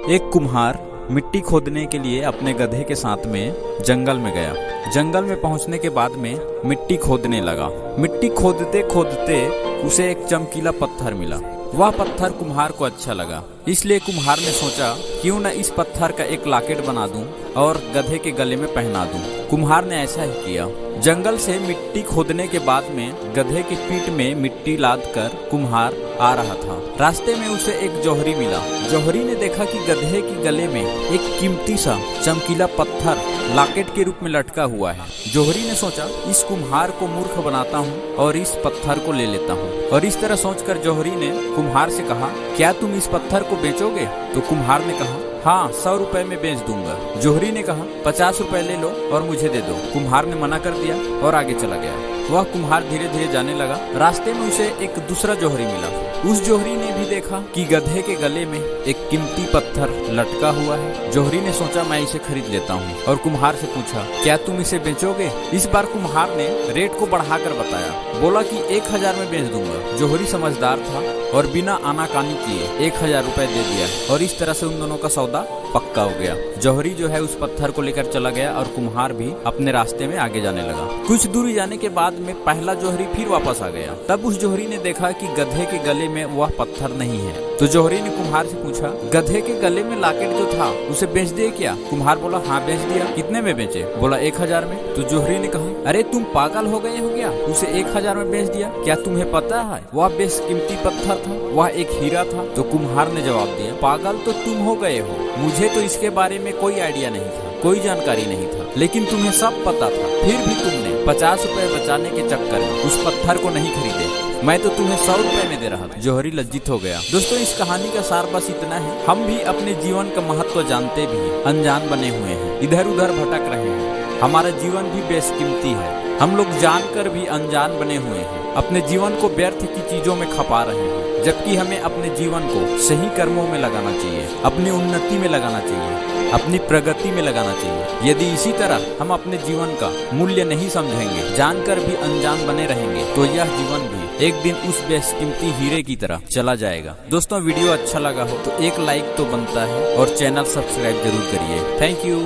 एक कुम्हार मिट्टी खोदने के लिए अपने गधे के साथ में जंगल में गया। जंगल में पहुंचने के बाद में मिट्टी खोदने लगा। मिट्टी खोदते खोदते उसे एक चमकीला पत्थर मिला। वह पत्थर कुम्हार को अच्छा लगा, इसलिए कुम्हार ने सोचा क्यों न इस पत्थर का एक लॉकेट बना दूं और गधे के गले में पहना दूं। कुम्हार ने ऐसा ही किया। जंगल से मिट्टी खोदने के बाद में गधे की पीठ में मिट्टी लाद कर कुम्हार आ रहा था। रास्ते में उसे एक जौहरी मिला। जौहरी ने देखा कि गधे के गले में एक कीमती सा चमकीला पत्थर लॉकेट के रूप में लटका हुआ है। जौहरी ने सोचा इस कुम्हार को मूर्ख बनाता हूँ और इस पत्थर को ले लेता हूँ। और इस तरह सोचकर जौहरी ने कुम्हार से कहा, क्या तुम इस पत्थर को बेचोगे? तो कुम्हार ने कहा, हाँ 100 रुपए में बेच दूंगा। जौहरी ने कहा, 50 रुपए ले लो और मुझे दे दो। कुम्हार ने मना कर दिया और आगे चला गया। वह कुम्हार धीरे धीरे जाने लगा। रास्ते में उसे एक दूसरा जौहरी मिला। उस जौहरी ने भी देखा कि गधे के गले में एक कीमती पत्थर लटका हुआ है। जौहरी ने सोचा मैं इसे खरीद लेता हूँ और कुम्हार से पूछा, क्या तुम इसे बेचोगे? इस बार कुम्हार ने रेट को बढ़ाकर बताया, बोला कि 1000 में बेच दूंगा। जौहरी समझदार था और बिना आनाकानी किए 1000 रुपए दे दिया और इस तरह से उन दोनों का सौदा पक्का हो गया। जौहरी जो है उस पत्थर को लेकर चला गया और कुम्हार भी अपने रास्ते में आगे जाने लगा। कुछ दूरी जाने के बाद में पहला जौहरी फिर वापस आ गया। तब उस जौहरी ने देखा कि गधे के गले में वह पत्थर नहीं है। तो जौहरी ने कुम्हार से पूछा, गधे के गले में लॉकेट जो था उसे बेच दिए क्या? कुम्हार बोला, हाँ बेच दिया। कितने में बेचे? बोला 1000 में। तो जौहरी ने कहा, अरे तुम पागल हो गए हो क्या? उसे 1000 में बेच दिया? क्या तुम्हें पता है वह बेशकीमती पत्थर था, वह एक हीरा था? तो कुम्हार ने जवाब दिया, पागल तो तुम हो गए हो, मुझे तो इसके बारे में कोई आइडिया नहीं था, कोई जानकारी नहीं था, लेकिन तुम्हें सब पता था, फिर भी तुमने 50 रुपए बचाने के चक्कर में उस पत्थर को नहीं खरीदे। मैं तो तुम्हें 100 रुपए में दे रहा था। जौहरी लज्जित हो गया। दोस्तों, इस कहानी का सार बस इतना है, हम भी अपने जीवन का महत्व जानते भी अनजान बने हुए हैं, इधर उधर भटक रहे हैं। हमारा जीवन भी बेशकीमती है, हम लोग जानकर भी अनजान बने हुए हैं, अपने जीवन को व्यर्थ की चीजों में खपा रहे हैं, जबकि हमें अपने जीवन को सही कर्मों में लगाना चाहिए, अपनी उन्नति में लगाना चाहिए, अपनी प्रगति में लगाना चाहिए। यदि इसी तरह हम अपने जीवन का मूल्य नहीं समझेंगे, जानकर भी अनजान बने रहेंगे, तो यह जीवन भी एक दिन उस बेशकीमती हीरे की तरह चला जाएगा। दोस्तों, वीडियो अच्छा लगा हो तो एक लाइक तो बनता है और चैनल सब्सक्राइब जरूर करिए। Thank you.